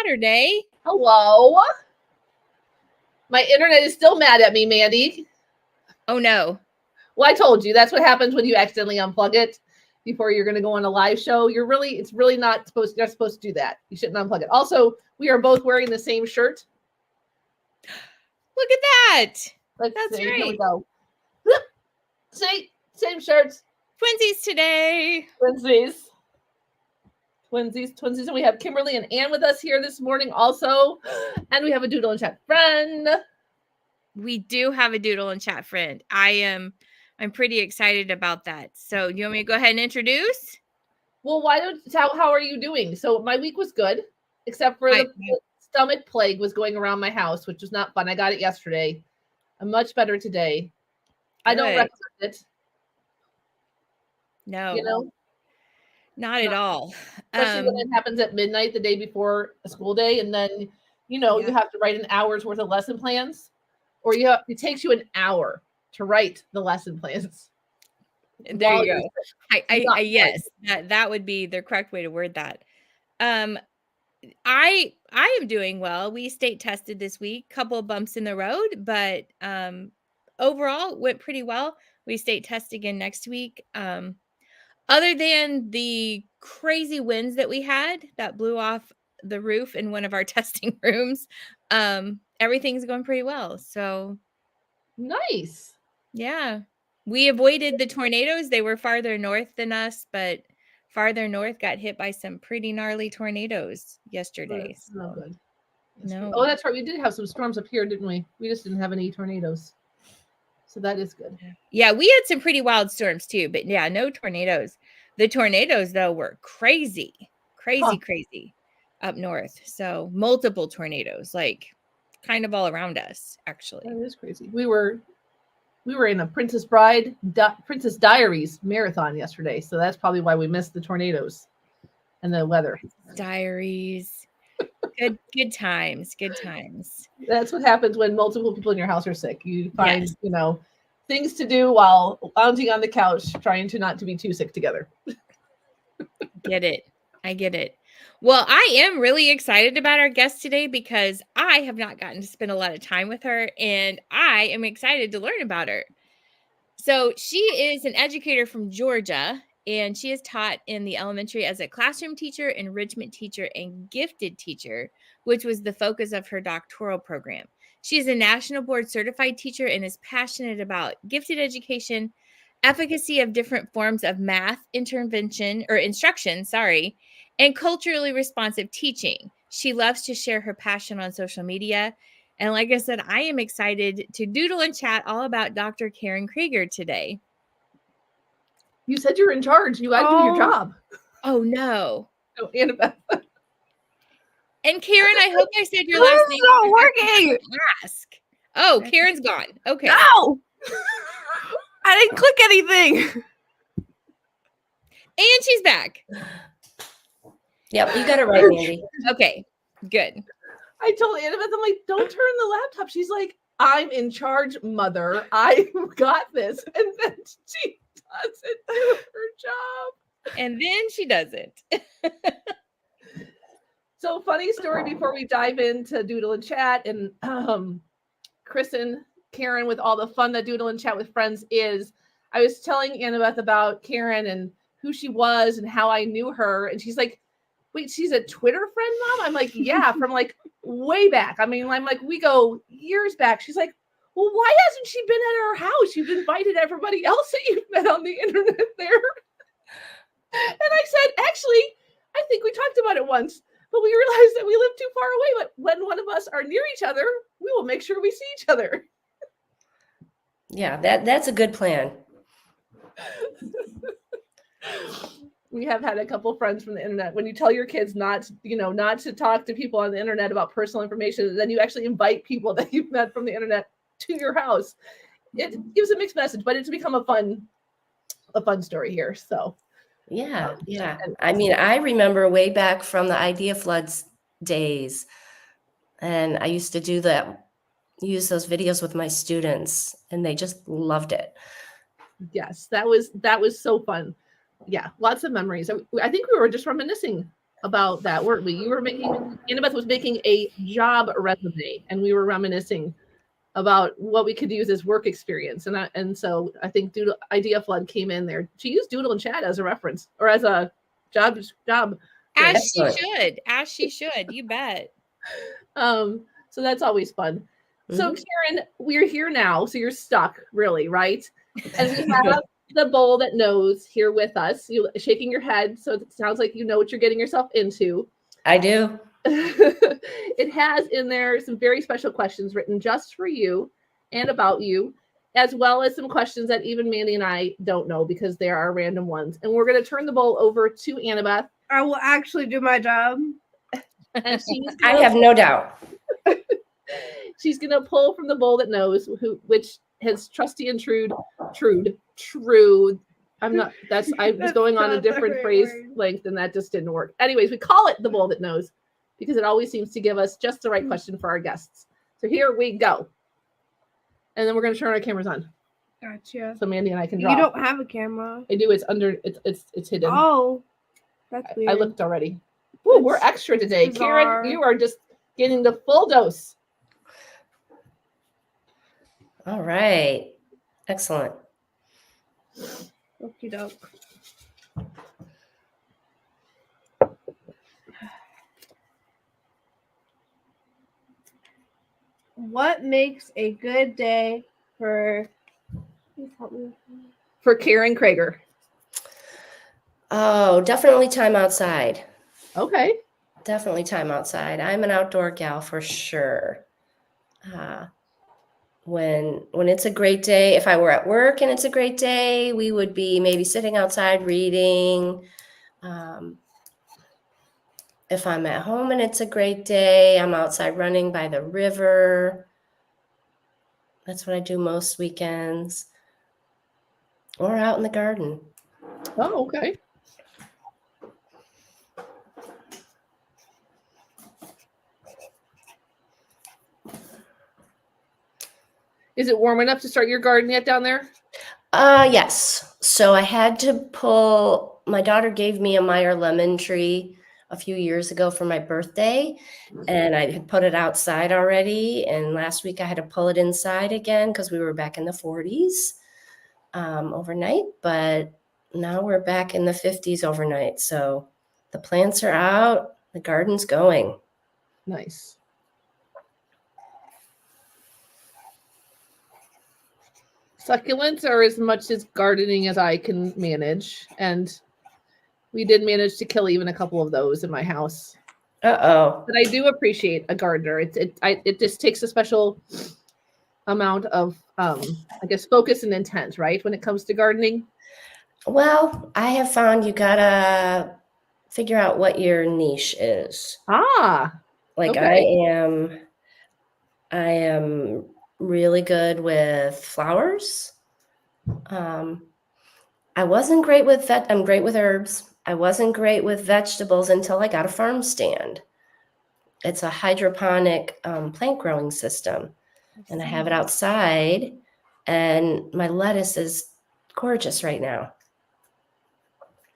Saturday. Hello. My internet is still mad at me, Mandi. Oh, no. Well, I told you. That's what happens when you accidentally unplug it before you're going to go on a live show. It's really not supposed to do that. You shouldn't unplug it. Also, we are both wearing the same shirt. Look at that. That's great. Here we go. See? Same shirts. Twinsies today. Twinsies. And we have Kimberly and Ann with us here this morning also. And we have a Doodle and Chat friend. We do have a Doodle and Chat friend. I'm pretty excited about that. So you want me to go ahead and introduce? Well, how are you doing? So my week was good, except for the stomach plague was going around my house, which was not fun. I got it yesterday. I'm much better today. Good. I don't recommend it. No. Not at all. Especially when it happens at midnight the day before a school day. And then, you have to write an hour's worth of lesson plans. Or it takes you an hour to write the lesson plans. There you go. Yes, that would be the correct way to word that. I am doing well. We state tested this week, couple of bumps in the road, but overall went pretty well. We state test again next week. Other than the crazy winds that we had that blew off the roof in one of our testing rooms, everything's going pretty well. So nice. Yeah. We avoided the tornadoes. They were farther north than us, but farther north got hit by some pretty gnarly tornadoes yesterday. That's not good. No. Oh, that's right. We did have some storms up here, didn't we? We just didn't have any tornadoes. So that is good. Yeah, we had some pretty wild storms too, but yeah, no tornadoes. The tornadoes, though, were crazy up north. So multiple tornadoes, like kind of all around us, actually. That is crazy. We were in a Princess Diaries marathon yesterday, so that's probably why we missed the tornadoes and the weather. Diaries. Good times. That's what happens when multiple people in your house are sick. You find, things to do while lounging on the couch, trying to not to be too sick together. I get it. Well, I am really excited about our guest today because I have not gotten to spend a lot of time with her, and I am excited to learn about her. So she is an educator from Georgia, and she is taught in the elementary as a classroom teacher, enrichment teacher, and gifted teacher, which was the focus of her doctoral program. She is a national board certified teacher and is passionate about gifted education, efficacy of different forms of math instruction, and culturally responsive teaching. She loves to share her passion on social media. And like I said, I am excited to doodle and chat all about Dr. Karen Kraeger today. You said you're in charge. You got to do your job. Oh, no. Oh, Annabeth. And Karen, I hope I said your last name. It's not working. Ask. Oh, Karen's gone. Okay. No. I didn't click anything. And she's back. Yep, you got it right, Mandi. Okay, good. I told Annabeth, I'm like, don't turn the laptop. She's like, I'm in charge, mother. I got this. And then she doesn't do her job. And then she doesn't. So funny story before we dive into Doodle and Chat and Chris and Karen with all the fun that Doodle and Chat with friends is. I was telling Annabeth about Karen and who she was and how I knew her. And she's like, wait, she's a Twitter friend, Mom? I'm like, yeah, from like way back. I mean, I'm like, we go years back. She's like, well, why hasn't she been at our house? You've invited everybody else that you've met on the internet there. And I said, actually, I think we talked about it once. But we realized that we live too far away. But when one of us are near each other, we will make sure we see each other. Yeah, that's a good plan. We have had a couple friends from the internet. When you tell your kids not to talk to people on the internet about personal information, then you actually invite people that you've met from the internet to your house. It gives a mixed message, but it's become a fun story here. So. Yeah. I mean, I remember way back from the Idea Floods days, and I used to use those videos with my students, and they just loved it. Yes, that was so fun. Yeah, lots of memories. I think we were just reminiscing about that, weren't we? You were making, Annabeth was making a job resume, and we were reminiscing about what we could use as work experience. And so I think Doodle Idea Flood came in there. She used Doodle and Chat as a reference or as a job. As she should. As she should. You bet. So that's always fun. So Karen, we're here now. So you're stuck, really, right? And we have the bowl that knows here with us. You shaking your head, so it sounds like you know what you're getting yourself into. I do. It has in there some very special questions written just for you and about you, as well as some questions that even Mandi and I don't know because they are random ones. And we're going to turn the bowl over to Annabeth. I will actually do my job. And I have no doubt. She's going to pull from the bowl that knows, which has Trusty and Trude. I was going on a different phrase length and that just didn't work. Anyways, we call it the bowl that knows because it always seems to give us just the right question for our guests. So here we go. And then we're going to turn our cameras on. Gotcha. So Mandi and I can draw. You don't have a camera. I do. It's under, it's hidden. Oh, that's weird. I looked already. Ooh, we're extra today. Bizarre. Karen, you are just getting the full dose. All right. Excellent. Okie doke. What makes a good day for Karen Kraeger? Oh, definitely time outside. Okay. Definitely time outside. I'm an outdoor gal for sure. When it's a great day, if I were at work and it's a great day, we would be maybe sitting outside reading. If I'm at home and it's a great day, I'm outside running by the river. That's what I do most weekends. Or out in the garden. Oh, okay. Is it warm enough to start your garden yet down there? Yes. So I had to pull, my daughter gave me a Meyer lemon tree a few years ago for my birthday, and I had put it outside already. And last week I had to pull it inside again because we were back in the 40s overnight, but now we're back in the 50s overnight. So the plants are out, the garden's going. Nice. Succulents are as much as gardening as I can manage, and we did manage to kill even a couple of those in my house. Uh-oh. But I do appreciate a gardener. It just takes a special amount of I guess focus and intent, right, when it comes to gardening. Well, I have found you gotta figure out what your niche is. Like okay. I am really good with flowers. I wasn't great with I'm great with herbs. I wasn't great with vegetables until I got a farm stand. It's a hydroponic plant growing system. And I have it outside, and my lettuce is gorgeous right now.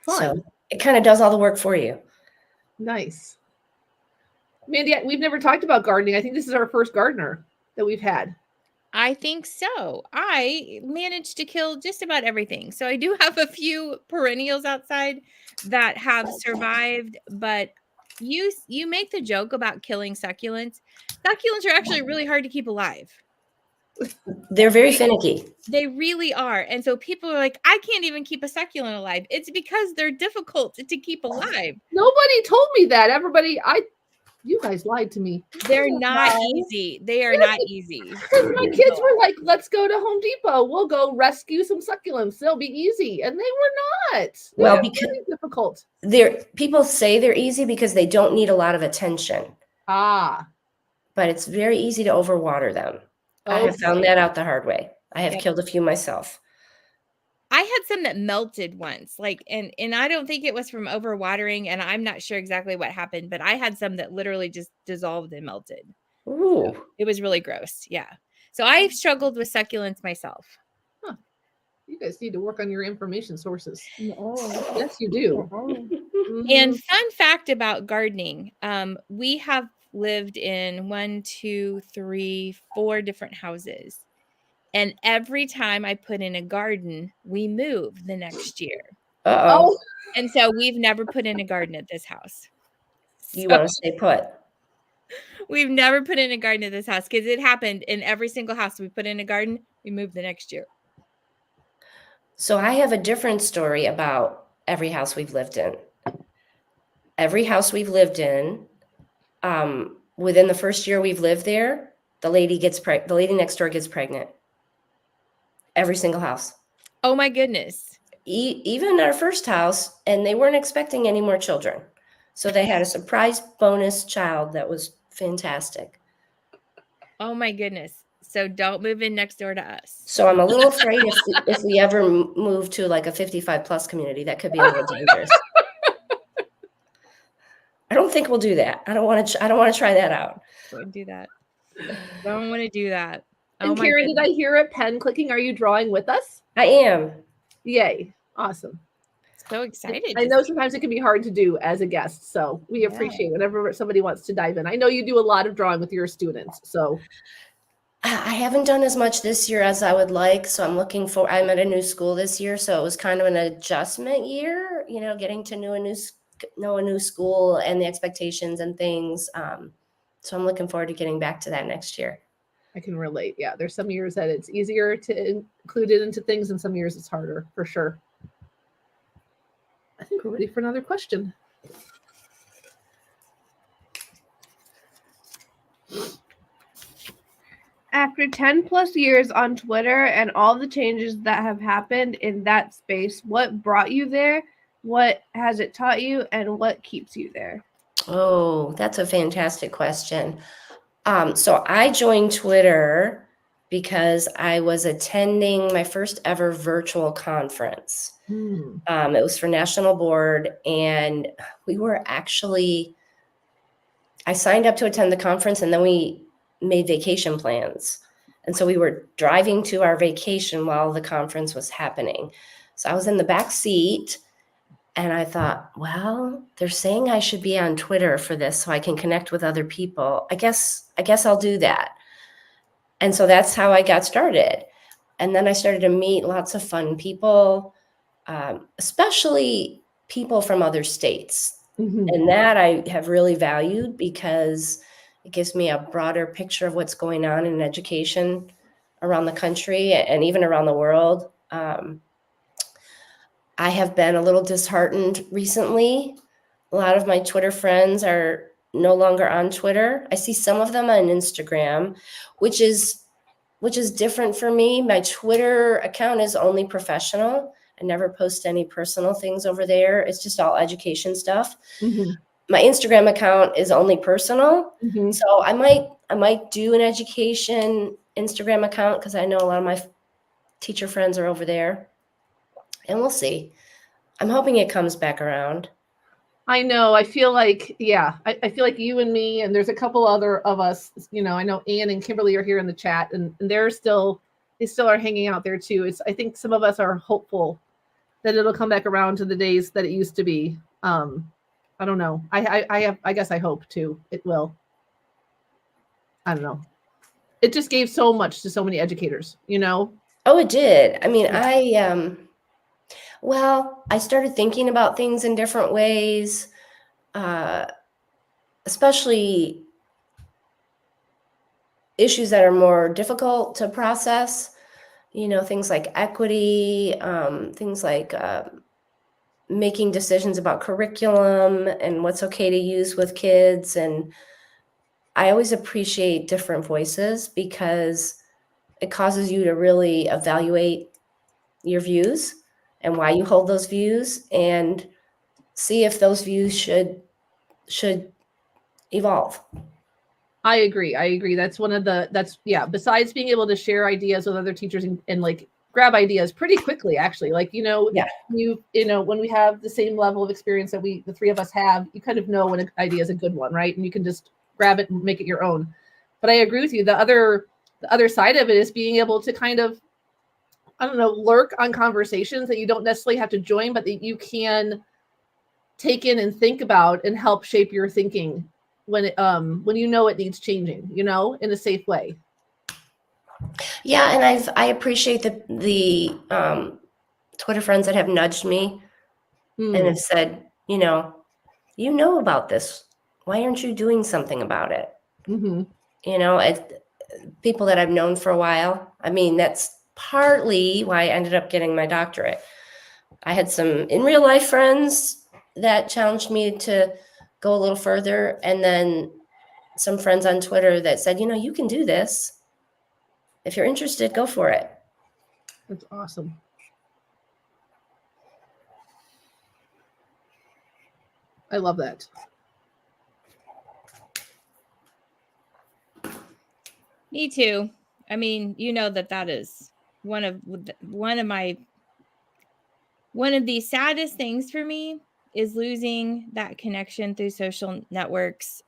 Fun. So it kind of does all the work for you. Nice. Mandi, we've never talked about gardening. I think this is our first gardener that we've had. I think so. I managed to kill just about everything. So I do have a few perennials outside that have survived, but you make the joke about killing succulents. Succulents are actually really hard to keep alive. They're very finicky. They really are. And so people are like, I can't even keep a succulent alive. It's because they're difficult to keep alive. Nobody told me that. You guys lied to me. They're not easy. They are not easy. Because my kids were like, let's go to Home Depot. We'll go rescue some succulents. They'll be easy. And they were not. They're really difficult. People say they're easy because they don't need a lot of attention. But it's very easy to overwater them. I have found that out the hard way. I have killed a few myself. I had some that melted once, and I don't think it was from overwatering, and I'm not sure exactly what happened, but I had some that literally just dissolved and melted. Ooh. So it was really gross. Yeah. So I've struggled with succulents myself. You guys need to work on your information sources. Yes, you do. And fun fact about gardening, we have lived in 1, 2, 3, 4 different houses. And every time I put in a garden, we move the next year. Uh-oh. Oh, And so we've never put in a garden at this house. You want to stay put. We've never put in a garden at this house because it happened in every single house we put in a garden, we moved the next year. So I have a different story about every house we've lived in. Every house we've lived in, within the first year we've lived there, the lady next door gets pregnant. Every single house. Oh my goodness. Even our first house, and they weren't expecting any more children. So they had a surprise bonus child that was fantastic. Oh my goodness. So don't move in next door to us. So I'm a little afraid if we ever move to like a 55 plus community, that could be a little dangerous. I don't think we'll do that. I don't want to try that out. Don't do that. Don't want to do that. and Carrie, did I hear a pen clicking? Are you drawing with us? I am. Yay. Awesome. So excited. I know sometimes it can be hard to do as a guest, so we appreciate whenever somebody wants to dive in. I know you do a lot of drawing with your students, so. I haven't done as much this year as I would like, so I'm at a new school this year, so it was kind of an adjustment year, getting to know a new school and the expectations and things. So I'm looking forward to getting back to that next year. I can relate. Yeah, there's some years that it's easier to include it into things, and some years it's harder, for sure. I think we're ready for another question. After 10 plus years on Twitter and all the changes that have happened in that space, what brought you there? What has it taught you? And what keeps you there? Oh, that's a fantastic question. So I joined Twitter because I was attending my first ever virtual conference. It was for National Board, and I signed up to attend the conference, and then we made vacation plans. And so we were driving to our vacation while the conference was happening. So I was in the back seat, and I thought, well, they're saying I should be on Twitter for this so I can connect with other people. I guess I'll do that. And so that's how I got started. And then I started to meet lots of fun people, especially people from other states. And that I have really valued because it gives me a broader picture of what's going on in education around the country and even around the world. I have been a little disheartened recently. A lot of my Twitter friends are no longer on Twitter. I see some of them on Instagram, which is different for me. My Twitter account is only professional. I never post any personal things over there. It's just all education stuff. My Instagram account is only personal. So I might do an education Instagram account because I know a lot of my teacher friends are over there. And we'll see. I'm hoping it comes back around. I know. I feel like, I feel like you and me, and there's a couple other of us, I know Ann and Kimberly are here in the chat, and they still are hanging out there too. I think some of us are hopeful that it'll come back around to the days that it used to be. I don't know. I guess I hope too. It will. I don't know. It just gave so much to so many educators, Oh, it did. I mean, I started thinking about things in different ways, especially issues that are more difficult to process, things like equity, things like making decisions about curriculum and what's okay to use with kids. And I always appreciate different voices because it causes you to really evaluate your views and why you hold those views and see if those views should evolve. I agree. That's besides being able to share ideas with other teachers and like grab ideas pretty quickly, actually, like, when we have the same level of experience that the three of us have, you kind of know when an idea is a good one, right? And you can just grab it and make it your own. But I agree with you. The other side of it is being able to kind of, I don't know, lurk on conversations that you don't necessarily have to join, but that you can take in and think about and help shape your thinking when you know it needs changing, you know, in a safe way. Yeah, and I appreciate the Twitter friends that have nudged me and have said, you know about this. Why aren't you doing something about it? Mm-hmm. You know, people that I've known for a while. I mean, that's partly why I ended up getting my doctorate. I had some in real life friends that challenged me to go a little further, and then some friends on Twitter that said, you can do this. If you're interested, go for it. That's awesome. I love that. Me too. I mean, that is one of the saddest things for me is losing that connection through social networks.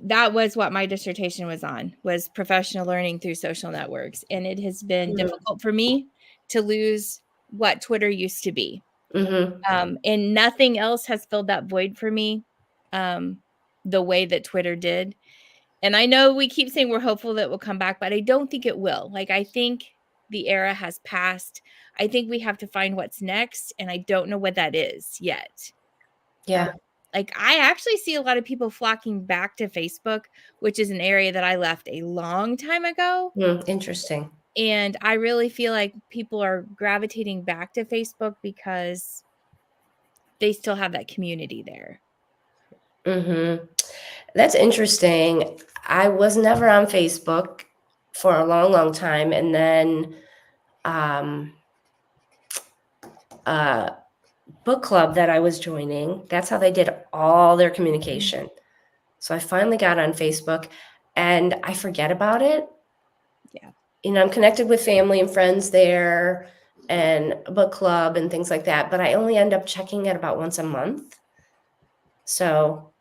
That was what my dissertation was on, was professional learning through social networks. And it has been difficult for me to lose what Twitter used to be. Mm-hmm. And nothing else has filled that void for me the way that Twitter did. And I know we keep saying we're hopeful that it will come back, but I don't think it will. Like, I think the era has passed. I think we have to find what's next, and I don't know what that is yet. Yeah. Like, I actually see a lot of people flocking back to Facebook, which is an area that I left a long time ago. Interesting. And I really feel like people are gravitating back to Facebook because they still have that community there. Mm-hmm. That's interesting. I was never on Facebook for a long, long time. And then book club that I was joining, that's how they did all their communication. So I finally got on Facebook and I forget about it. Yeah. I'm connected with family and friends there and a book club and things like that, but I only end up checking it about once a month. So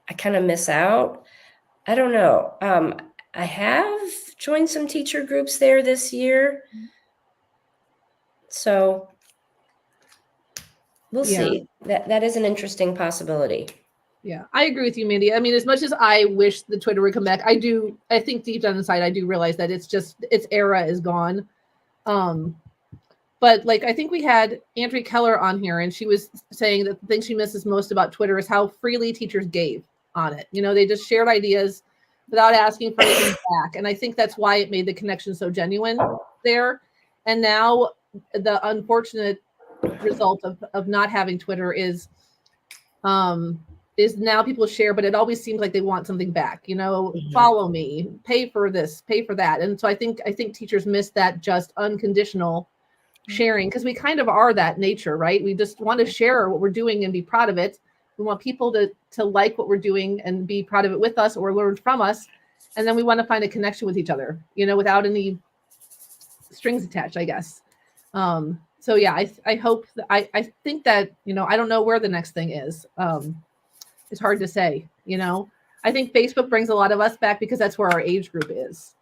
I kind of miss out. I don't know. I have joined some teacher groups there this year. So we'll see. That is an interesting possibility. Yeah, I agree with you, Mandi. I mean, as much as I wish the Twitter would come back, I think deep down inside, I do realize that its era is gone. But like, I think we had Andrea Keller on here, and she was saying that the thing she misses most about Twitter is how freely teachers gave on it. They just shared ideas without asking for anything back. And I think that's why it made the connection so genuine there. And now the unfortunate result of not having Twitter is now people share, but it always seems like they want something back, follow me, pay for this, pay for that. And so I think teachers miss that just unconditional sharing, because we kind of are that nature, right? We just want to share what we're doing and be proud of it. We want people to like what we're doing and be proud of it with us or learn from us. And then we want to find a connection with each other, without any strings attached, I guess. So yeah, I hope that I think that, I don't know where the next thing is. It's hard to say, I think Facebook brings a lot of us back because that's where our age group is.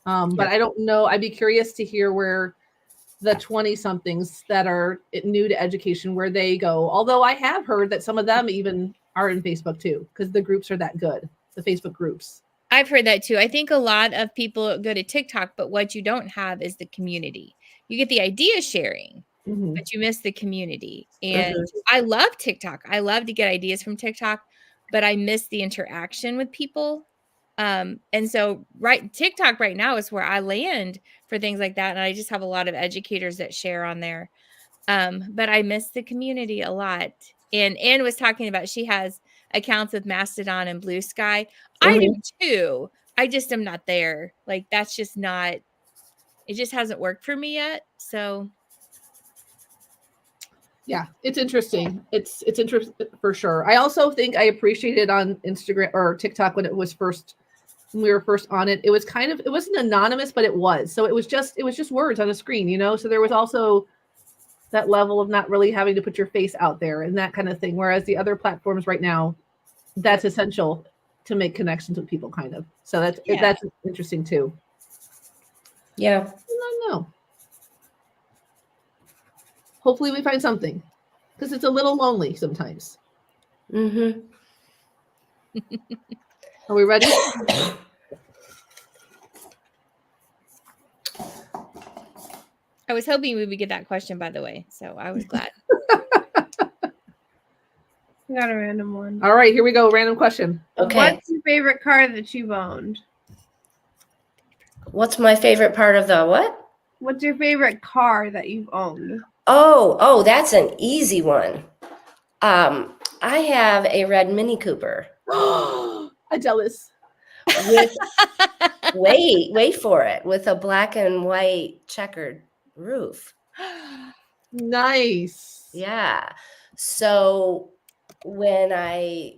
But I don't know. I'd be curious to hear where the 20-somethings that are new to education, where they go. Although I have heard that some of them even are in Facebook too, because the groups are that good, the Facebook groups. I've heard that too. I think a lot of people go to TikTok, but what you don't have is the community. You get the idea sharing, but you miss the community. And I love TikTok. I love to get ideas from TikTok, but I miss the interaction with people. And so TikTok right now is where I land for things like that. And I just have a lot of educators that share on there. But I miss the community a lot. And Anne was talking about, she has accounts with Mastodon and Blue Sky. I do too. I just am not there. Like, that's just not, it just hasn't worked for me yet. So yeah, it's interesting. It's interesting for sure. I also think I appreciated on Instagram or TikTok when we were first on it. It was it wasn't anonymous, but it was. So it was just words on a screen, So there was also that level of not really having to put your face out there and that kind of thing. Whereas the other platforms right now, that's essential to make connections with people, kind of. So that's interesting too. Yeah. I don't know. Hopefully we find something. because it's a little lonely sometimes. Mm-hmm. Are we ready? I was hoping we would get that question, by the way, so I was glad. I got a random one. All right, here we go. Random question. Okay. What's your favorite car that you've owned? What's my favorite part of the what? What's your favorite car that you've owned? Oh, that's an easy one. I have a red Mini Cooper. I'm jealous. With wait for it, with a black and white checkered roof. Nice. Yeah. So when I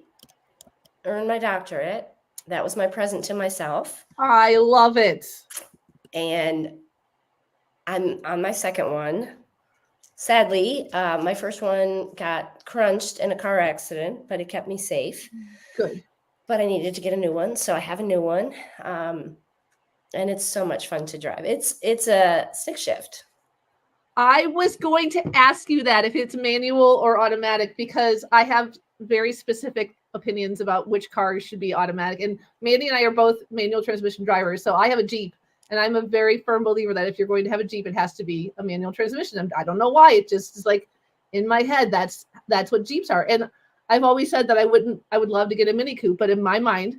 earned my doctorate, that was my present to myself. I love it. And I'm on my second one. Sadly, my first one got crunched in a car accident, but it kept me safe. Good. But I needed to get a new one, so I have a new one. And it's so much fun to drive. It's a stick shift. I was going to ask you that if it's manual or automatic, because I have very specific opinions about which cars should be automatic. And Mandi and I are both manual transmission drivers. So I have a Jeep, and I'm a very firm believer that if you're going to have a Jeep, it has to be a manual transmission. I don't know why. It just is like in my head, that's what Jeeps are. And I've always said that I would love to get a Mini Coupe, but in my mind,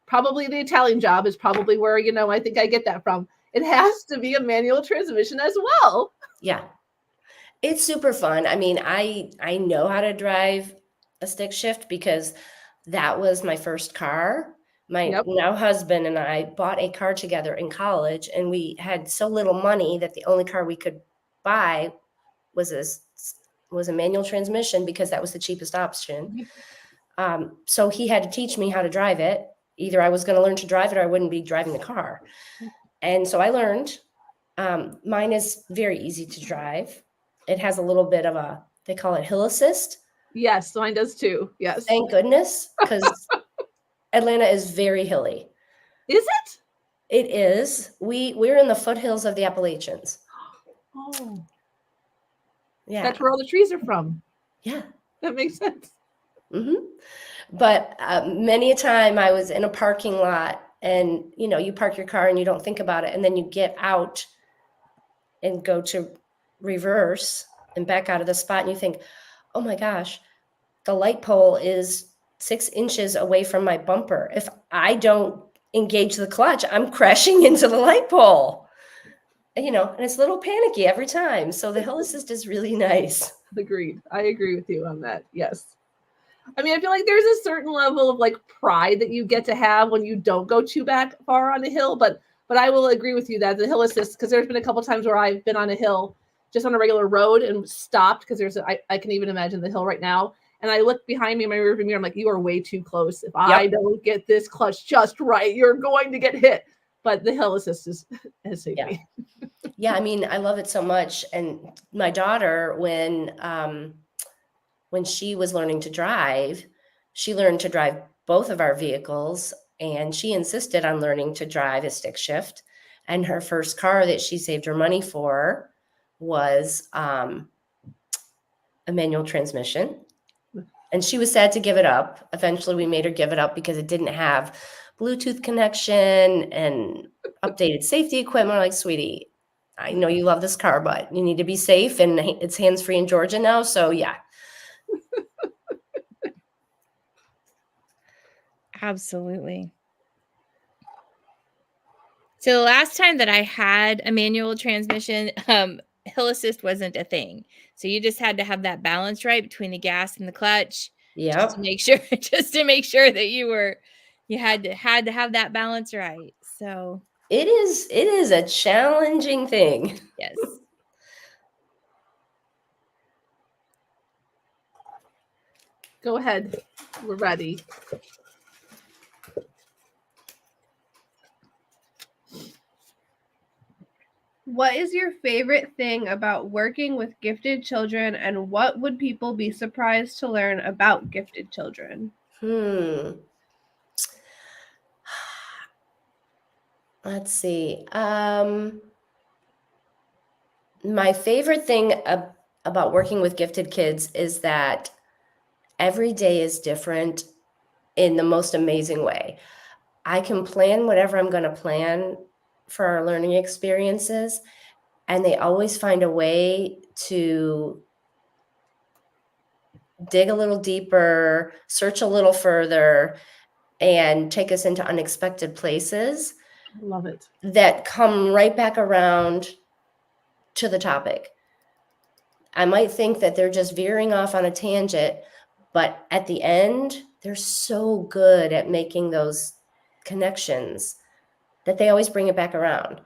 probably the Italian Job is probably where, I think I get that from. It has to be a manual transmission as well. Yeah. It's super fun. I mean, I know how to drive a stick shift because that was my first car. My now husband and I bought a car together in college, and we had so little money that the only car we could buy was a manual transmission because that was the cheapest option. So he had to teach me how to drive it. Either I was going to learn to drive it or I wouldn't be driving the car. And so I learned. Mine is very easy to drive. It has a little bit of they call it hill assist. Yes, mine does too. Yes. Thank goodness, because Atlanta is very hilly. Is it? It is. We're in the foothills of the Appalachians. Oh. Yeah. That's where all the trees are from. Yeah. That makes sense. Mm-hmm. But many a time I was in a parking lot, and you park your car and you don't think about it, and then you get out and go to reverse and back out of the spot, and you think, oh my gosh, the light pole is 6 inches away from my bumper. If I don't engage the clutch, I'm crashing into the light pole. And it's a little panicky every time. So the hill assist is really nice. Agreed. I agree with you on that. Yes. I mean, I feel like there's a certain level of like pride that you get to have when you don't go too far on a hill, but I will agree with you that the hill assist, because there's been a couple times where I've been on a hill just on a regular road and stopped because I can even imagine the hill right now. And I look behind me in my rearview mirror. I'm like, you are way too close. If I don't get this clutch just right, you're going to get hit. But the hill assist has saved me. Yeah, I mean, I love it so much. And my daughter, when she was learning to drive, she learned to drive both of our vehicles, and she insisted on learning to drive a stick shift. And her first car that she saved her money for was a manual transmission. And she was sad to give it up. Eventually, we made her give it up because it didn't have Bluetooth connection and updated safety equipment. We're like, sweetie, I know you love this car, but you need to be safe, and it's hands-free in Georgia now. So yeah. Absolutely. So the last time that I had a manual transmission, hill assist wasn't a thing. So you just had to have that balance right between the gas and the clutch. Yep. Just to make sure that you had to have that balance right. So it is a challenging thing. Yes. Go ahead. We're ready. What is your favorite thing about working with gifted children, and what would people be surprised to learn about gifted children? Let's see. My favorite thing about working with gifted kids is that every day is different in the most amazing way. I can plan whatever I'm going to plan for our learning experiences, and they always find a way to dig a little deeper, search a little further, and take us into unexpected places Love it. that come right back around to the topic. I might think that they're just veering off on a tangent, but at the end, they're so good at making those connections that they always bring it back around.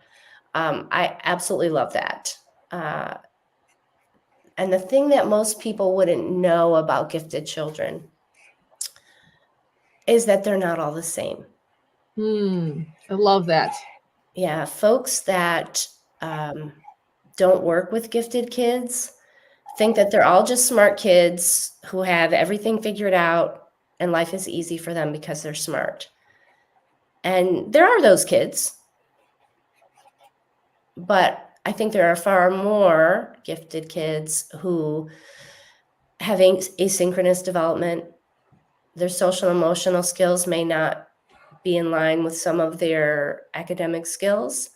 I absolutely love that. And the thing that most people wouldn't know about gifted children is that they're not all the same. I love that. Yeah, folks that don't work with gifted kids think that they're all just smart kids who have everything figured out and life is easy for them because they're smart. And there are those kids, but I think there are far more gifted kids who have asynchronous development. Their social emotional skills may not be in line with some of their academic skills,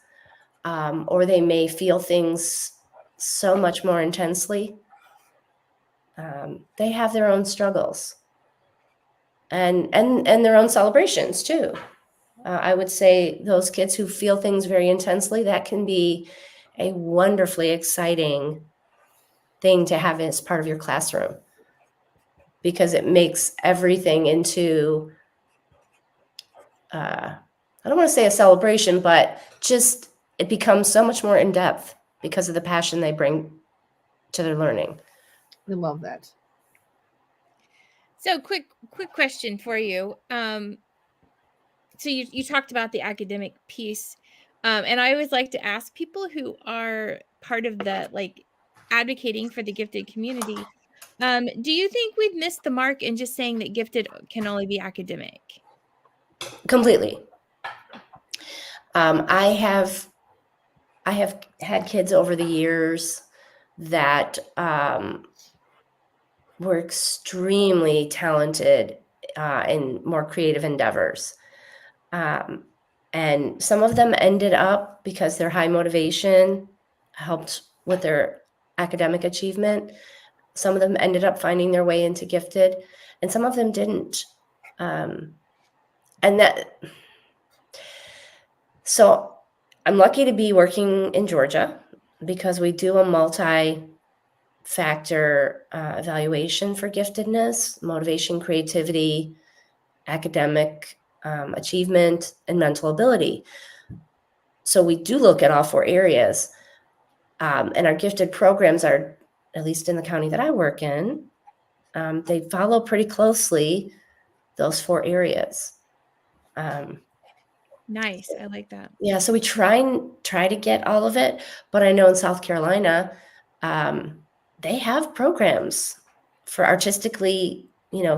or they may feel things so much more intensely. They have their own struggles and their own celebrations too. I would say those kids who feel things very intensely, that can be a wonderfully exciting thing to have as part of your classroom, because it makes everything into, I don't want to say a celebration, but just it becomes so much more in depth because of the passion they bring to their learning. I love that. So quick question for you. So you talked about the academic piece, and I always like to ask people who are part of the like advocating for the gifted community, do you think we've missed the mark in just saying that gifted can only be academic? Completely. I have had kids over the years that were extremely talented in more creative endeavors. And some of them ended up, because their high motivation helped with their academic achievement, some of them ended up finding their way into gifted, and some of them didn't. So I'm lucky to be working in Georgia because we do a multi-factor evaluation for giftedness, motivation, creativity, academic achievement, and mental ability. So we do look at all 4 areas. And our gifted programs are, at least in the county that I work in, they follow pretty closely those 4 areas. Nice. I like that. Yeah, so we try to get all of it, but I know in South Carolina, they have programs for artistically,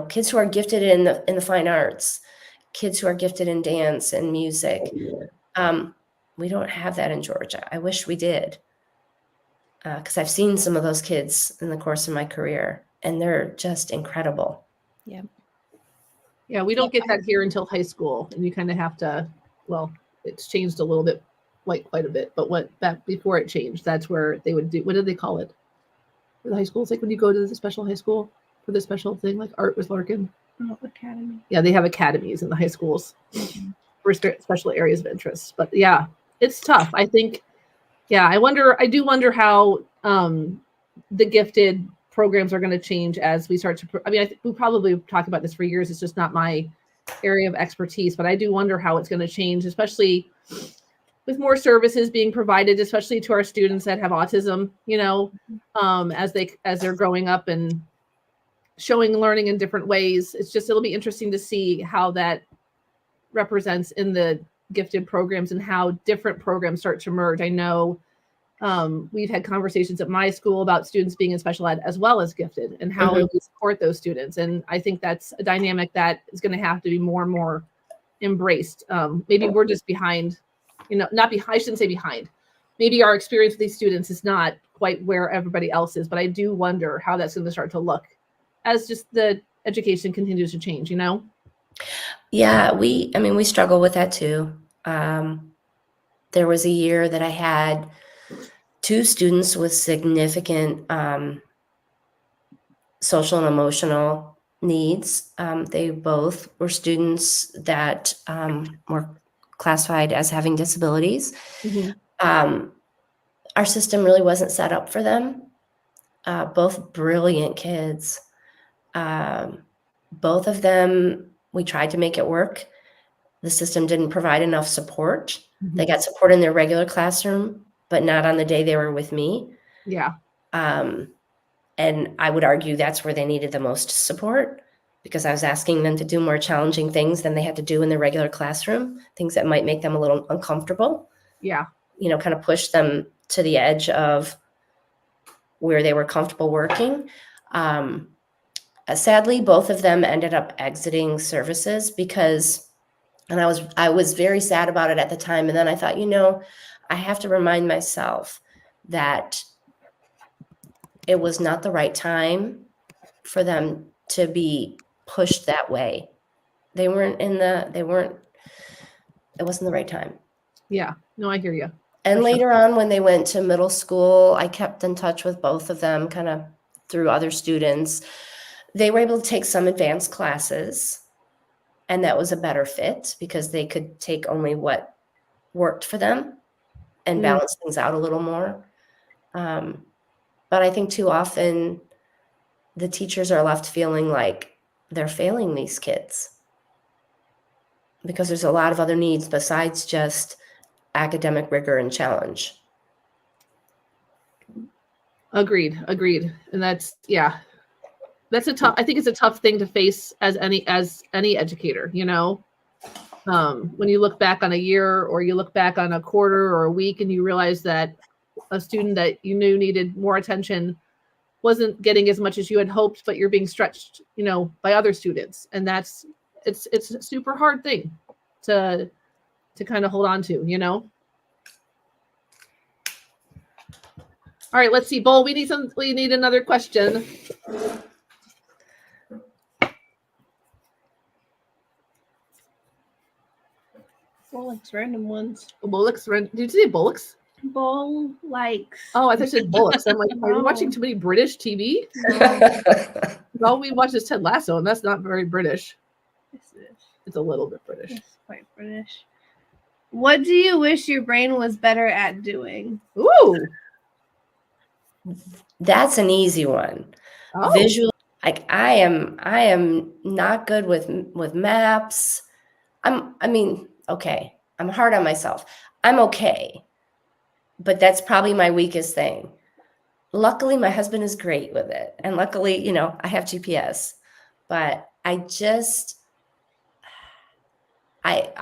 kids who are gifted in the fine arts, kids who are gifted in dance and music. We don't have that in Georgia. I wish we did, because I've seen some of those kids in the course of my career, and they're just incredible. Yeah. Yeah, we don't get that here until high school, and you kind of have to. Well, it's changed a little bit, like quite a bit. But before it changed, that's where they would do. What did they call it? For the high school, it's like when you go to the special high school for the special thing, like art with Larkin. Oh, academy. Yeah, they have academies in the high schools for special areas of interest. But yeah, it's tough. I think. Yeah, I do wonder how the gifted programs are going to change as we start to. We probably talked about this for years. It's just not my area of expertise, but I do wonder how it's going to change, especially with more services being provided, especially to our students that have autism, as they're growing up and showing learning in different ways. It'll be interesting to see how that represents in the gifted programs and how different programs start to merge. I know we've had conversations at my school about students being in special ed as well as gifted and how we support those students. And I think that's a dynamic that is going to have to be more and more embraced. Maybe we're just behind, not behind, I shouldn't say behind. Maybe our experience with these students is not quite where everybody else is, but I do wonder how that's going to start to look as just the education continues to change, you know? Yeah, we struggle with that too. There was a year that I had 2 students with significant social and emotional needs. They both were students that were classified as having disabilities. Our system really wasn't set up for them. Both brilliant kids. Both of them, we tried to make it work. The system didn't provide enough support. They got support in their regular classroom, but not on the day they were with me. Yeah. And I would argue that's where they needed the most support, because I was asking them to do more challenging things than they had to do in their regular classroom, things that might make them a little uncomfortable. Yeah. You know, kind of push them to the edge of where they were comfortable working. Sadly, both of them ended up exiting services because, and I was very sad about it at the time. And then I thought, you know, I have to remind myself that it was not the right time for them to be pushed that way. It wasn't the right time. Yeah. No, I hear you. And later on, when they went to middle school, I kept in touch with both of them kind of through other students. They were able to take some advanced classes, and that was a better fit because they could take only what worked for them and balance things out a little more. But I think too often the teachers are left feeling like they're failing these kids because there's a lot of other needs besides just academic rigor and challenge. Agreed. And that's, yeah, that's I think it's a tough thing to face as any educator, you know, when you look back on a year or you look back on a quarter or a week and you realize that a student that you knew needed more attention wasn't getting as much as you had hoped, but you're being stretched, you know, by other students. And it's a super hard thing to kind of hold on to, you know? All right, let's see, Bull, we need another question. Bullocks, random ones. Bullocks, did you say Bullocks? Bull likes. Oh, I thought you said Bullocks. I'm like, are you watching too many British TV? All we watch is Ted Lasso, and that's not very British. It's a little bit British. It's quite British. What do you wish your brain was better at doing? Ooh. That's an easy one. Oh. Visual, like I am not good with maps. Okay. I'm hard on myself. I'm okay. But that's probably my weakest thing. Luckily, my husband is great with it. And luckily, you know, I have GPS. But I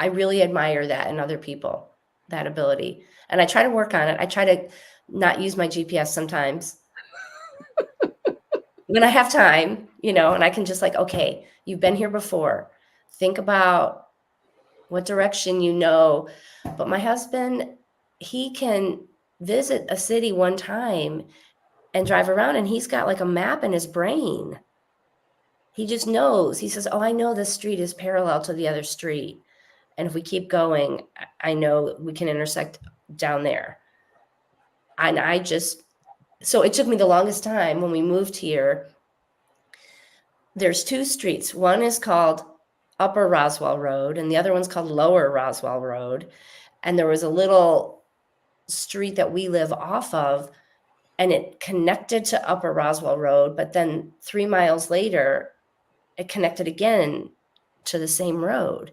really admire that in other people, that ability. And I try to work on it. I try to not use my GPS sometimes. When I have time, you know, and I can just like, okay, you've been here before. Think about what direction you know. But my husband, he can visit a city one time and drive around, and he's got like a map in his brain. He just knows. He says, oh, I know this street is parallel to the other street. And if we keep going, I know we can intersect down there. And so it took me the longest time when we moved here. There's 2 streets. One is called Upper Roswell Road, and the other one's called Lower Roswell Road. And there was a little street that we live off of, and it connected to Upper Roswell Road, but then 3 miles later, it connected again to the same road.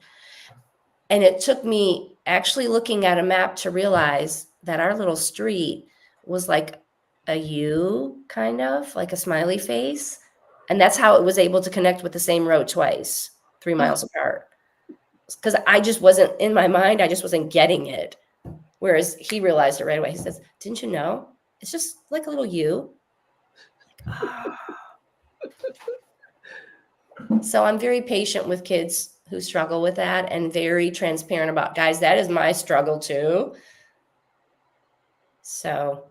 And it took me actually looking at a map to realize that our little street was like a U, kind of like a smiley face. And that's how it was able to connect with the same road twice, 3 miles apart. Because I just wasn't, in my mind, I just wasn't getting it. Whereas he realized it right away. He says, didn't you know? It's just like a little U. Like, oh. So I'm very patient with kids who struggle with that and very transparent about, guys, that is my struggle too. So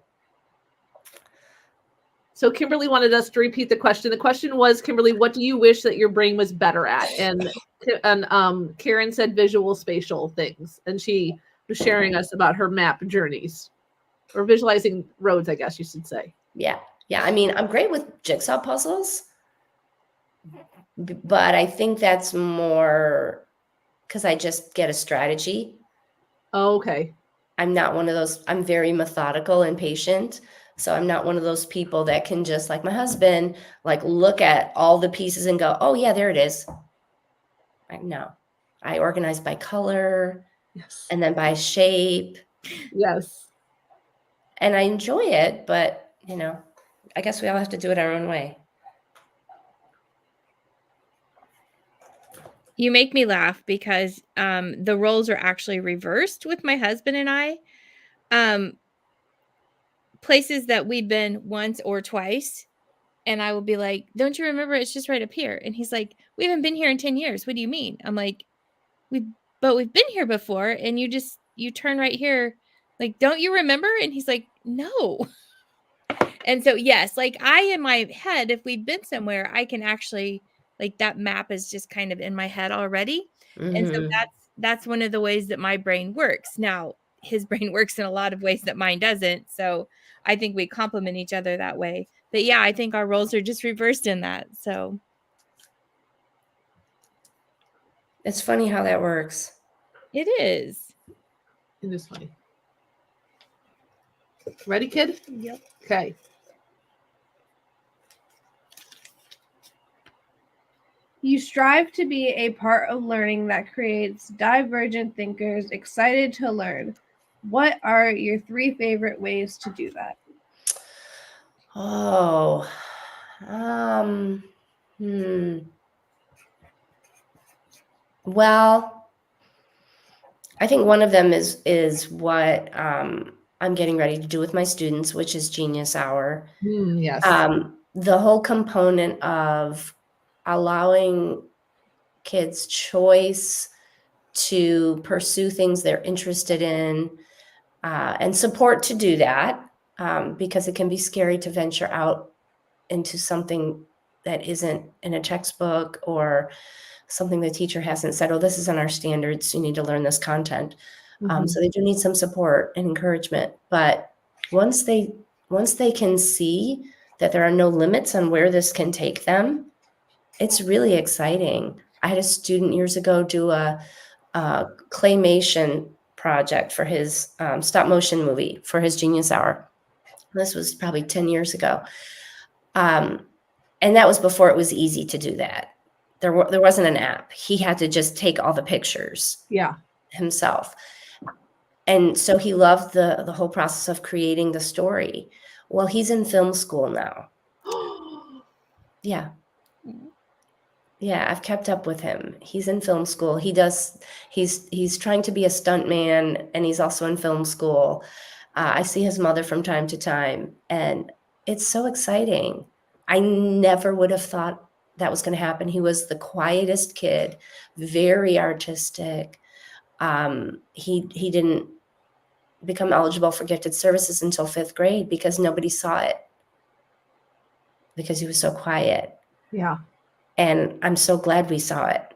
So Kimberly wanted us to repeat the question. The question was, Kimberly, what do you wish that your brain was better at? And Karen said visual spatial things. And she was sharing us about her map journeys, or visualizing roads, I guess you should say. Yeah. Yeah. I mean, I'm great with jigsaw puzzles, but I think that's more because I just get a strategy. Oh, okay. I'm not one of those, I'm very methodical and patient. So I'm not one of those people that can just, like my husband, like look at all the pieces and go, oh yeah, there it is. No, I organize by color. Yes. And then by shape. Yes. And I enjoy it, but you know, I guess we all have to do it our own way. You make me laugh because the roles are actually reversed with my husband and I. Places that we've been once or twice, and I will be like, "Don't you remember? It's just right up here." And he's like, "We haven't been here in 10 years. What do you mean?" I'm like, we've been here before, and you turn right here. Like, don't you remember?" And he's like, "No." And so, yes, like in my head, if we've been somewhere, I can actually, like, that map is just kind of in my head already. And so that's one of the ways that my brain works. Now, his brain works in a lot of ways that mine doesn't. So I think we complement each other that way. But yeah, I think our roles are just reversed in that. So it's funny how that works. it is. It is funny. Ready, kid? Yep. Okay. You strive to be a part of learning that creates divergent thinkers excited to learn. What are your 3 favorite ways to do that? Oh, well, I think one of them is what I'm getting ready to do with my students, which is Genius Hour. Yes. The whole component of allowing kids choice to pursue things they're interested in, and support to do that, because it can be scary to venture out into something that isn't in a textbook or something the teacher hasn't said, oh, this isn't our standards, you need to learn this content. So they do need some support and encouragement. But once they can see that there are no limits on where this can take them, it's really exciting. I had a student years ago do a claymation project for his stop motion movie for his Genius Hour. This was probably 10 years ago. And that was before it was easy to do that. There wasn't an app. He had to just take all the pictures himself. And so he loved the whole process of creating the story. Well, he's in film school now. Yeah. Yeah, I've kept up with him. He's in film school. He's trying to be a stunt man, and he's also in film school. I see his mother from time to time, and it's so exciting. I never would have thought that was going to happen. He was the quietest kid, very artistic. He didn't become eligible for gifted services until 5th grade because nobody saw it, because he was so quiet. Yeah. And I'm so glad we saw it,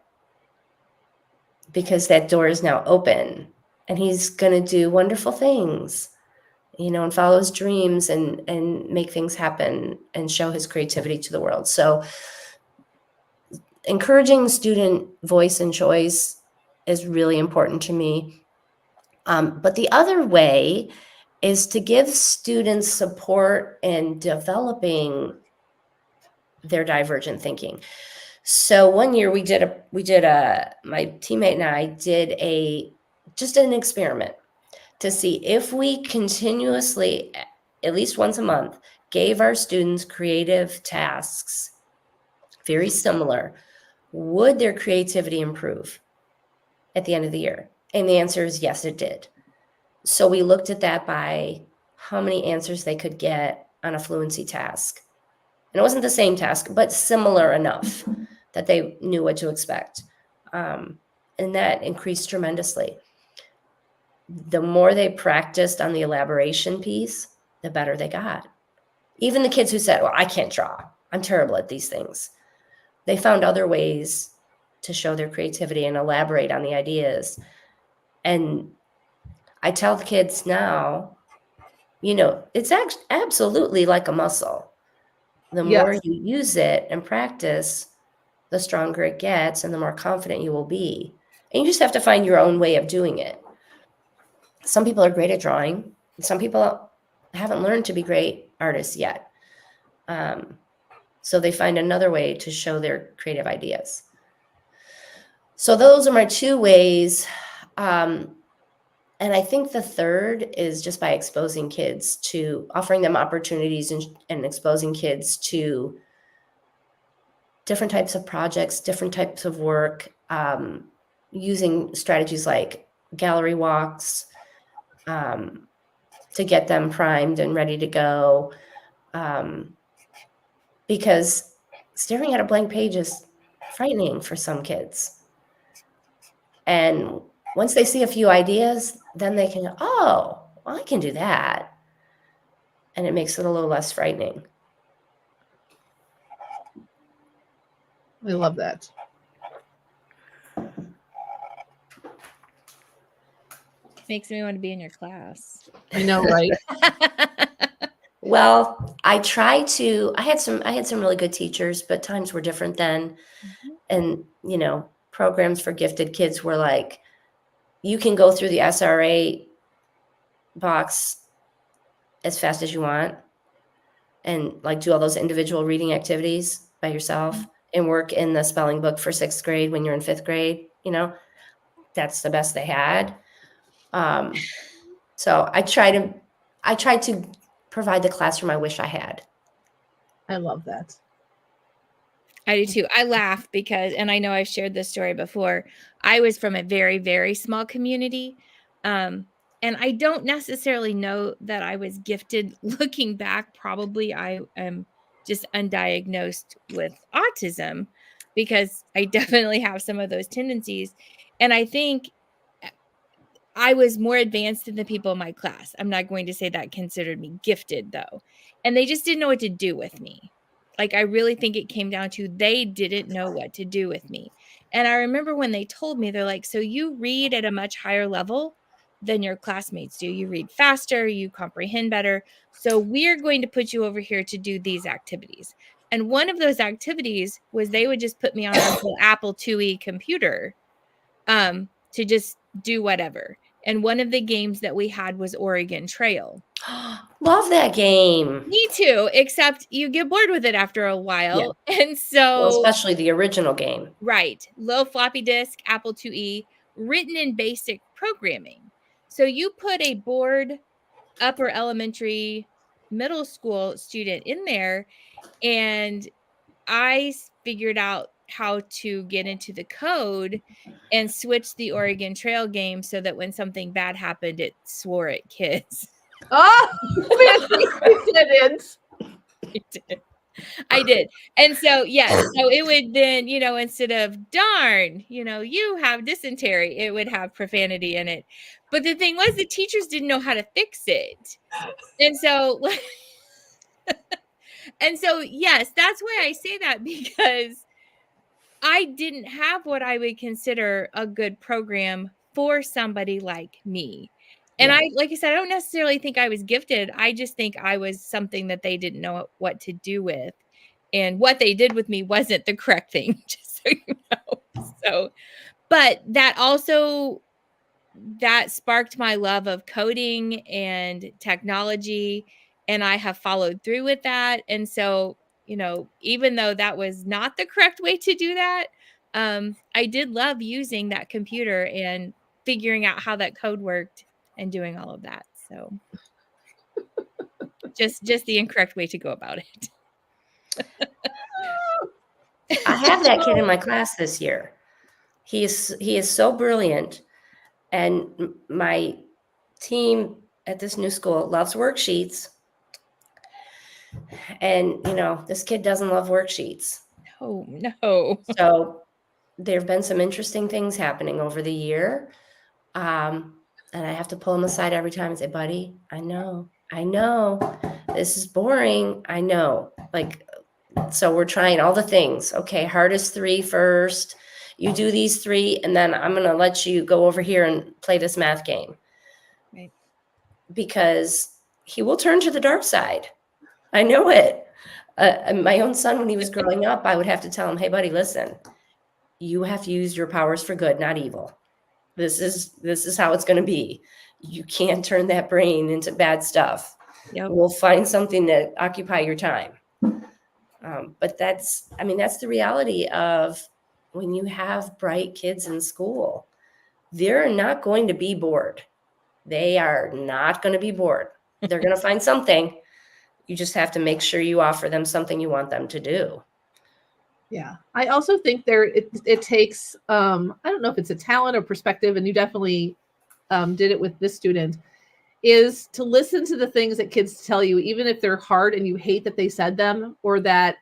because that door is now open and he's going to do wonderful things, and follow his dreams and make things happen and show his creativity to the world. So encouraging student voice and choice is really important to me. But the other way is to give students support in developing their divergent thinking. So one year my teammate and I did just an experiment to see if we continuously, at least once a month, gave our students creative tasks very similar, would their creativity improve at the end of the year? And the answer is yes, it did. So we looked at that by how many answers they could get on a fluency task. And it wasn't the same task, but similar enough that they knew what to expect. And that increased tremendously. The more they practiced on the elaboration piece, the better they got. Even the kids who said, well, I can't draw, I'm terrible at these things, they found other ways to show their creativity and elaborate on the ideas. And I tell the kids now, it's absolutely like a muscle. The more you use it and practice, the stronger it gets and the more confident you will be. And you just have to find your own way of doing it. Some people are great at drawing. And some people haven't learned to be great artists yet. So they find another way to show their creative ideas. So those are my two ways. And I think the third is just by exposing kids to, offering them opportunities and exposing kids to different types of projects, different types of work, using strategies like gallery walks to get them primed and ready to go. Because staring at a blank page is frightening for some kids. And once they see a few ideas, then they can go, oh, well, I can do that. And it makes it a little less frightening. I love that. Makes me want to be in your class. I know, right? Well, I had some really good teachers, but times were different then. And, programs for gifted kids were like, you can go through the SRA box as fast as you want and like do all those individual reading activities by yourself and work in the spelling book for 6th grade when you're in 5th grade. That's the best they had. So I tried to provide the classroom I wish I had. I love that. I do too. I laugh because, and I know I've shared this story before, I was from a very, very small community. And I don't necessarily know that I was gifted. Looking back, probably I am just undiagnosed with autism because I definitely have some of those tendencies. And I think I was more advanced than the people in my class. I'm not going to say that considered me gifted though. And they just didn't know what to do with me. Like, I really think it came down to they didn't know what to do with me. And I remember when they told me, they're like, so you read at a much higher level than your classmates do. You read faster, you comprehend better. So we're going to put you over here to do these activities. And one of those activities was they would just put me on a little Apple IIe computer to just do whatever. And one of the games that we had was Oregon Trail. Love that game. Me too, except you get bored with it after a while. Yeah. And so, well, especially the original game. Right. Low floppy disk, Apple IIe, written in BASIC programming. So you put a bored upper elementary, middle school student in there, and I figured out how to get into the code and switch the Oregon Trail game so that when something bad happened, it swore at kids. Oh, you didn't. I did. And so, yes, so it would then, instead of darn, you have dysentery, it would have profanity in it. But the thing was, the teachers didn't know how to fix it. And so, yes, that's why I say that, because I didn't have what I would consider a good program for somebody like me. And I, like I said, I don't necessarily think I was gifted. I just think I was something that they didn't know what to do with. And what they did with me wasn't the correct thing, just so you know. So, but that sparked my love of coding and technology. And I have followed through with that. And so, even though that was not the correct way to do that, I did love using that computer and figuring out how that code worked and doing all of that. So just the incorrect way to go about it. I have that kid in my class this year. He is so brilliant. And my team at this new school loves worksheets. And, this kid doesn't love worksheets. No. So there have been some interesting things happening over the year. And I have to pull him aside every time and say, buddy, I know this is boring. I know. Like, so we're trying all the things. Okay, hardest 3 first. You do these 3, and then I'm going to let you go over here and play this math game. Right. Because he will turn to the dark side. I know it. My own son, when he was growing up, I would have to tell him, hey, buddy, listen, you have to use your powers for good, not evil. This is how it's going to be. You can't turn that brain into bad stuff. Yep. We'll find something to occupy your time. But that's the reality of when you have bright kids in school. They're not going to be bored. They are not going to be bored. They're going to find something. You just have to make sure you offer them something you want them to do. Yeah. I also think it takes, I don't know if it's a talent or perspective, and you definitely did it with this student, is to listen to the things that kids tell you, even if they're hard and you hate that they said them, or that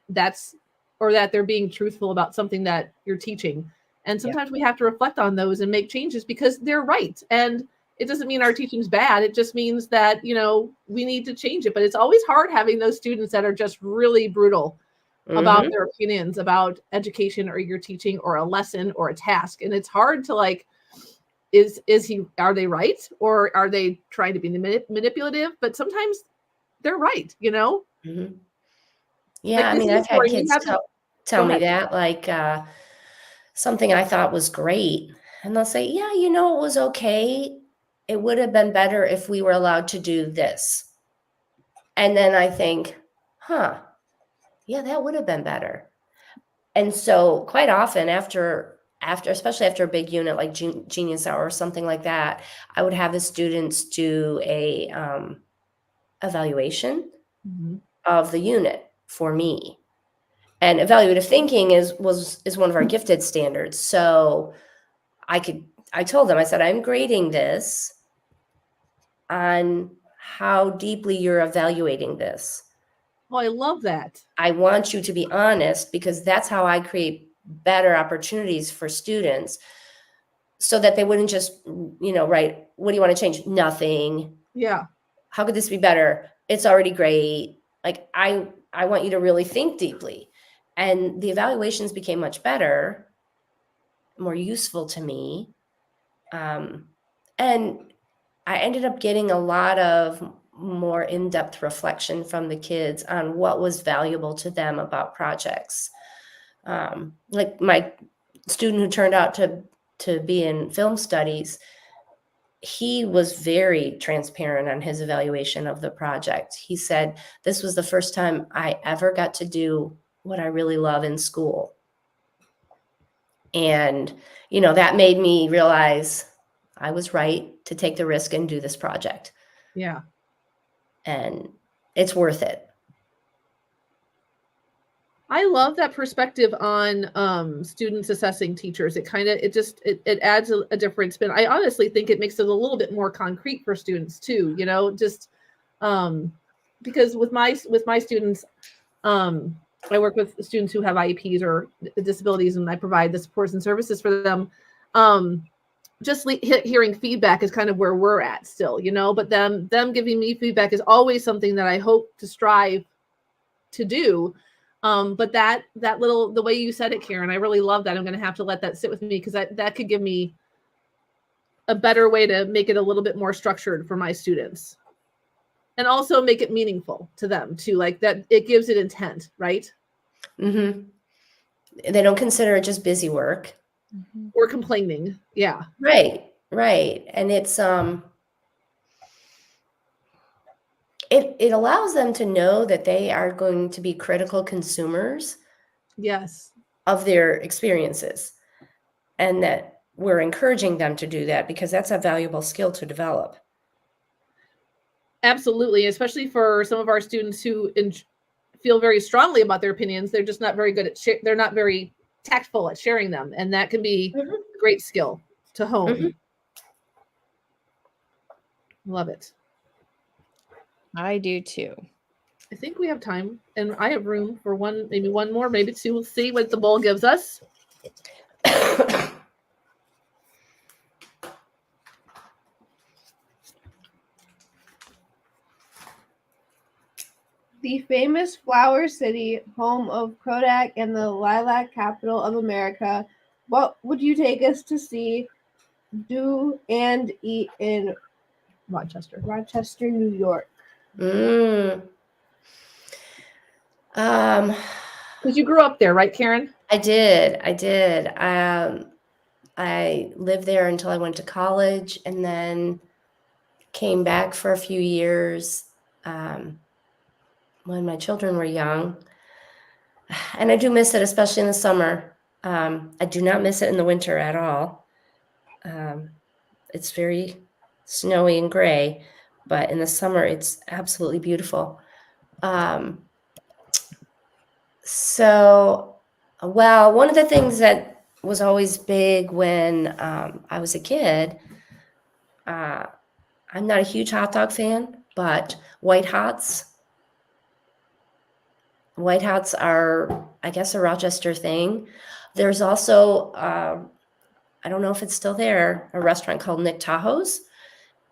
they're being truthful about something that you're teaching. And sometimes we have to reflect on those and make changes because they're right. And it doesn't mean our teaching's bad. It just means that, we need to change it. But it's always hard having those students that are just really brutal about their opinions about education or your teaching or a lesson or a task. And it's hard to are they right? Or are they trying to be manipulative? But sometimes they're right, Mm-hmm. Yeah. Like, I've had kids tell me that, like, something I thought was great. And they'll say, yeah, it was okay. It would have been better if we were allowed to do this. And then I think, yeah, that would have been better. And so quite often especially after a big unit like Genius Hour or something like that, I would have the students do a evaluation of the unit for me. And evaluative thinking is one of our gifted standards. So I told them, I said, I'm grading this on how deeply you're evaluating this. Oh, I love that. I want you to be honest, because that's how I create better opportunities for students, so that they wouldn't just, write, what do you want to change? Nothing. Yeah. How could this be better? It's already great. Like, I want you to really think deeply. And the evaluations became much better, more useful to me. And I ended up getting a lot of more in-depth reflection from the kids on what was valuable to them about projects. Like my student who turned out to be in film studies, he was very transparent on his evaluation of the project. He said, this was the first time I ever got to do what I really love in school. And, that made me realize I was right to take the risk and do this project. Yeah. And it's worth it. I love that perspective on students assessing teachers. It adds a different spin. I honestly think it makes it a little bit more concrete for students too, because with my students, I work with students who have IEPs or disabilities, and I provide the supports and services for them. Just hearing feedback is kind of where we're at still, but them giving me feedback is always something that I hope to strive to do. But the way you said it, Karen, I really love that. I'm going to have to let that sit with me, because that could give me a better way to make it a little bit more structured for my students, and also make it meaningful to them too. Like that, it gives it intent, right? Mm-hmm. They don't consider it just busy work or complaining. Yeah. Right. And it's, it allows them to know that they are going to be critical consumers. Yes. Of their experiences, and that we're encouraging them to do that, because that's a valuable skill to develop. Absolutely. Especially for some of our students who feel very strongly about their opinions. They're just not very good at they're not very tactful at sharing them. And that can be a great skill to hone. Love it. I do too. I think we have time, and I have room for maybe one more, maybe two. We'll see what the bowl gives us. the famous Flower City, home of Kodak and the lilac capital of America, what would you take us to see, do, and eat in Rochester. Rochester, New York? Because you grew up there, right, Karen? I did. I lived there until I went to college and then came back for a few years when my children were young. And I do miss it, especially in the summer. I do not miss it in the winter at all. It's very snowy and gray, but in the summer, it's absolutely beautiful. Well, one of the things that was always big when I was a kid, I'm not a huge hot dog fan, but White Hots are, I guess, a Rochester thing. There's also, I don't know if it's still there, a restaurant called Nick Tahoe's,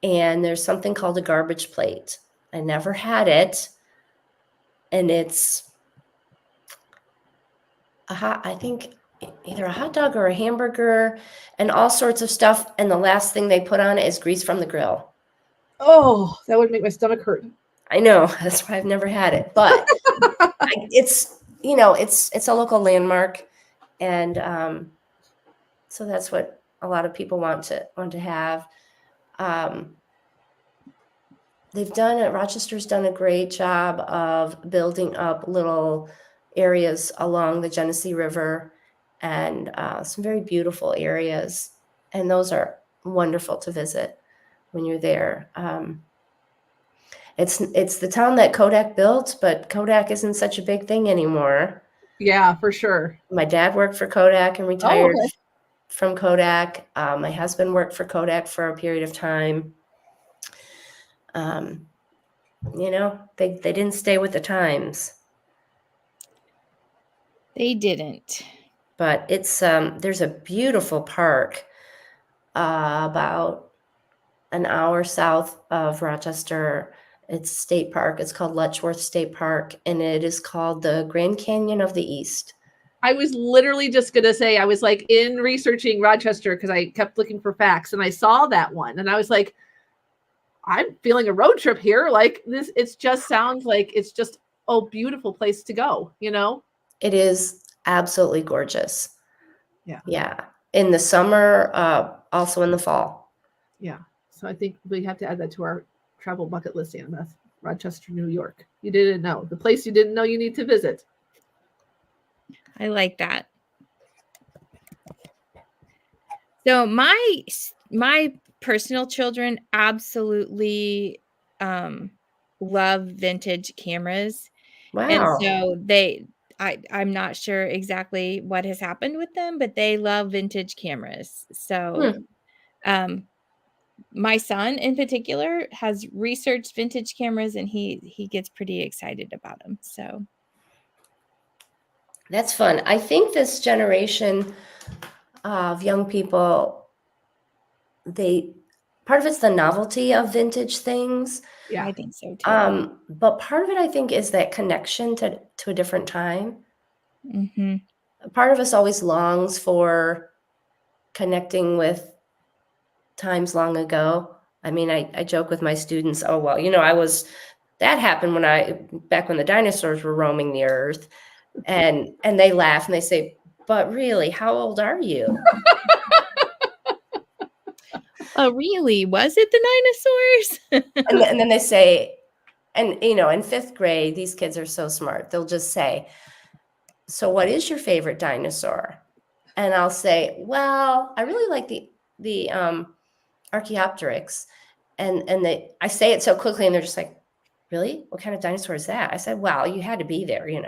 and there's something called a garbage plate. I never had it, and it's I think either a hot dog or a hamburger and all sorts of stuff, and the last thing they put on it is grease from the grill. Oh, that would make my stomach hurt. I know, that's why I've never had it, but it's a local landmark, and so that's what a lot of people want to have. Rochester's done a great job of building up little areas along the Genesee River, and some very beautiful areas, and those are wonderful to visit when you're there. It's the town that Kodak built, but Kodak isn't such a big thing anymore. Yeah, for sure. My dad worked for Kodak and retired okay. from Kodak. My husband worked for Kodak for a period of time. They didn't stay with the times. They didn't. But it's there's a beautiful park about an hour south of Rochester. It's a state park. It's called Letchworth State Park, and it is called the Grand Canyon of the East. I was literally just going to say, I was like in researching Rochester because I kept looking for facts, and I saw that one, and I was like, I'm feeling a road trip here. Like this, it just sounds like it's just a beautiful place to go, It is absolutely gorgeous. Yeah. Yeah. In the summer, also in the fall. Yeah. So I think we have to add that to our travel bucket list, Annabeth. Rochester, New York. You didn't know. The place you didn't know you need to visit. I like that. So my personal children absolutely love vintage cameras. Wow. And so I'm not sure exactly what has happened with them, but they love vintage cameras. So my son in particular has researched vintage cameras, and he gets pretty excited about them. So that's fun. I think this generation of young people, part of it's the novelty of vintage things. Yeah, I think so too. But part of it, I think, is that connection to a different time. Mm-hmm. Part of us always longs for connecting with times long ago. I mean, I joke with my students, oh, well, that happened back when the dinosaurs were roaming the earth, and they laugh and they say, but really, how old are you? Oh, really? Was it the dinosaurs? and then they say, and in fifth grade, these kids are so smart. They'll just say, so what is your favorite dinosaur? And I'll say, well, I really like the Archaeopteryx. And I say it so quickly, and they're just like, really? What kind of dinosaur is that? I said, well, you had to be there, You're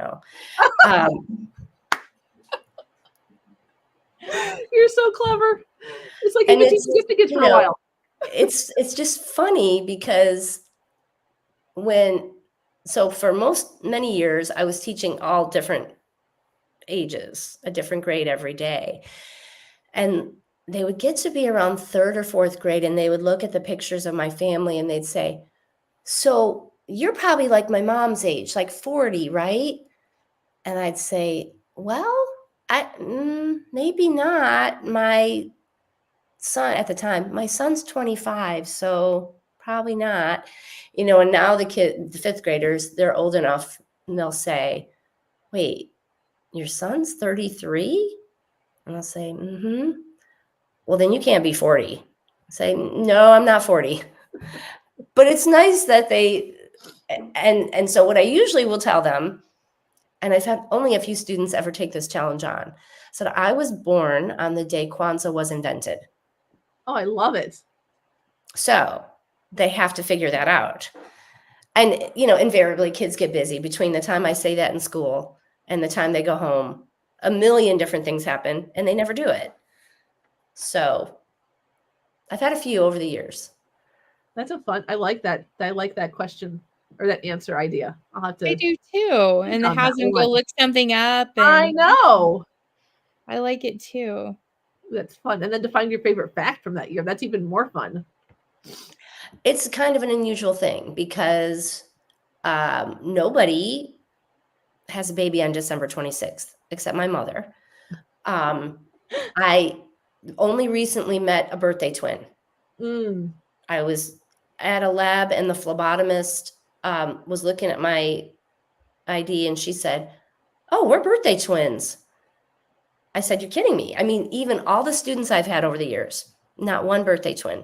so clever. It's like you've been teaching gift to kids for a while. It's just funny because for many years, I was teaching all different ages, a different grade every day. And they would get to be around third or fourth grade, and they would look at the pictures of my family and they'd say, so you're probably like my mom's age, like 40, right? And I'd say, well, maybe not. My son at the time, my son's 25, so probably not, and now the 5th graders, they're old enough and they'll say, wait, your son's 33? And I'll say, mm-hmm. Well, then you can't be 40. I say, no, I'm not 40. But it's nice that and so what I usually will tell them, and I've had only a few students ever take this challenge on, said I was born on the day Kwanzaa was invented. Oh, I love it. So they have to figure that out. And, invariably kids get busy between the time I say that in school and the time they go home. A million different things happen and they never do it. So I've had a few over the years. That's a fun. I like that. I like that question or that answer idea. I'll have to. I do too. And it has them go look something up. And I know. I like it too. That's fun. And then to find your favorite fact from that year, that's even more fun. It's kind of an unusual thing because nobody has a baby on December 26th except my mother. I only recently met a birthday twin. I was at a lab and the phlebotomist was looking at my ID and she said, oh, we're birthday twins. I said, you're kidding me. I mean, even all the students I've had over the years, not one birthday twin.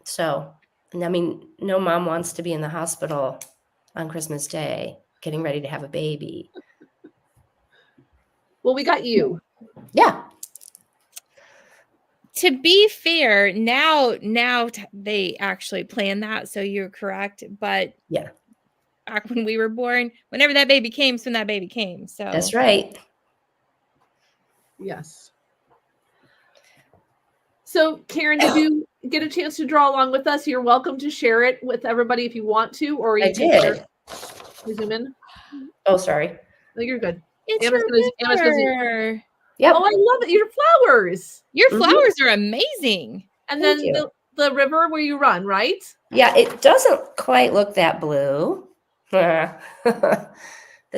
So, I mean, no mom wants to be in the hospital on Christmas Day, getting ready to have a baby. Well, we got you. Yeah. To be fair, now they actually plan that, so you're correct. But yeah, back when we were born, whenever that baby came, when that baby came. So that's right. Yes. So, Karen, did you get a chance to draw along with us? You're welcome to share it with everybody if you want to, or you can share. Zoom in. Oh, sorry. No, you're good. It's Emma's gonna Yep. Oh, I love it. Your flowers. Your flowers are amazing. And then the river where you run, right? Yeah, it doesn't quite look that blue. The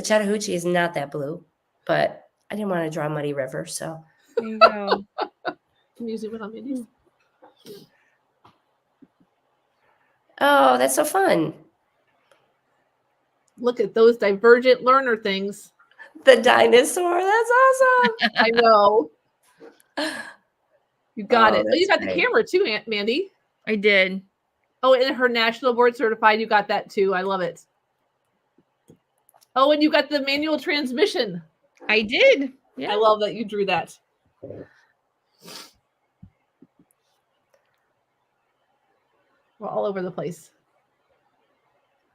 Chattahoochee is not that blue, but I didn't want to draw a muddy river, so. There you go. Can you zoom in on Mandy's? Oh, that's so fun. Look at those divergent learner things. The dinosaur. That's awesome. I know. You got it. Oh, you got great. the camera too, Aunt Mandi. I did. Oh, and her national board certified. You got that too. I love it. Oh, and you got the manual transmission. I did. Yeah. I love that you drew that. We're all over the place.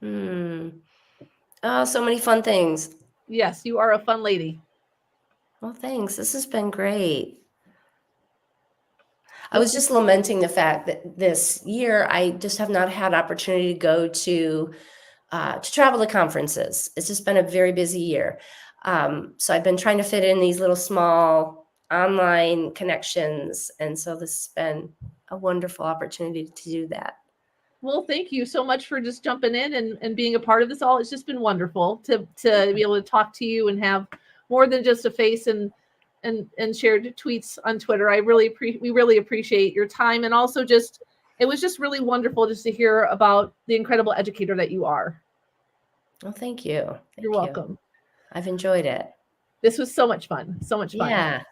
Oh, so many fun things. Yes, you are a fun lady. Well, thanks. This has been great. I was just lamenting the fact that this year I just have not had opportunity to go to travel to conferences. It's just been a very busy year. So I've been trying to fit in these little small online connections. And so this has been a wonderful opportunity to do that. Well, thank you so much for just jumping in and being a part of this all. It's just been wonderful to be able to talk to you and have more than just a face and shared tweets on Twitter. We really appreciate your time. And also it was just really wonderful just to hear about the incredible educator that you are. Well, thank you. You're welcome. I've enjoyed it. This was so much fun. So much fun. Yeah.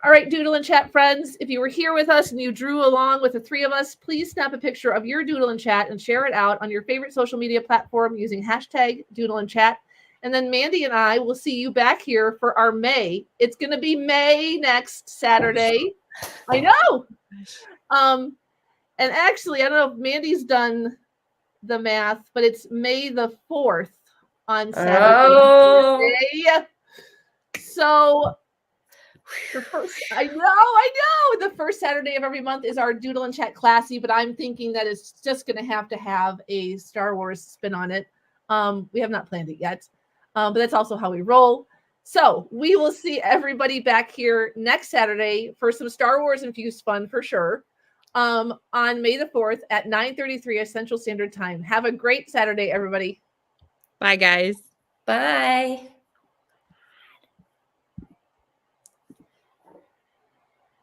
All right, Doodle and Chat friends, if you were here with us and you drew along with the three of us, please snap a picture of your Doodle and Chat and share it out on your favorite social media platform using hashtag Doodle and Chat. And then Mandi and I will see you back here for our May. It's going to be May next Saturday. I know. And actually, I don't know if Mandi's done the math, but it's May the 4th on Saturday. Oh. So the first, I know. The first Saturday of every month is our Doodle and Chat Classy, but I'm thinking that it's just going to have a Star Wars spin on it. We have not planned it yet, but that's also how we roll. So we will see everybody back here next Saturday for some Star Wars infused fun for sure. on May the 4th at 9:33 Central Standard Time. Have a great Saturday, everybody. Bye, guys. Bye.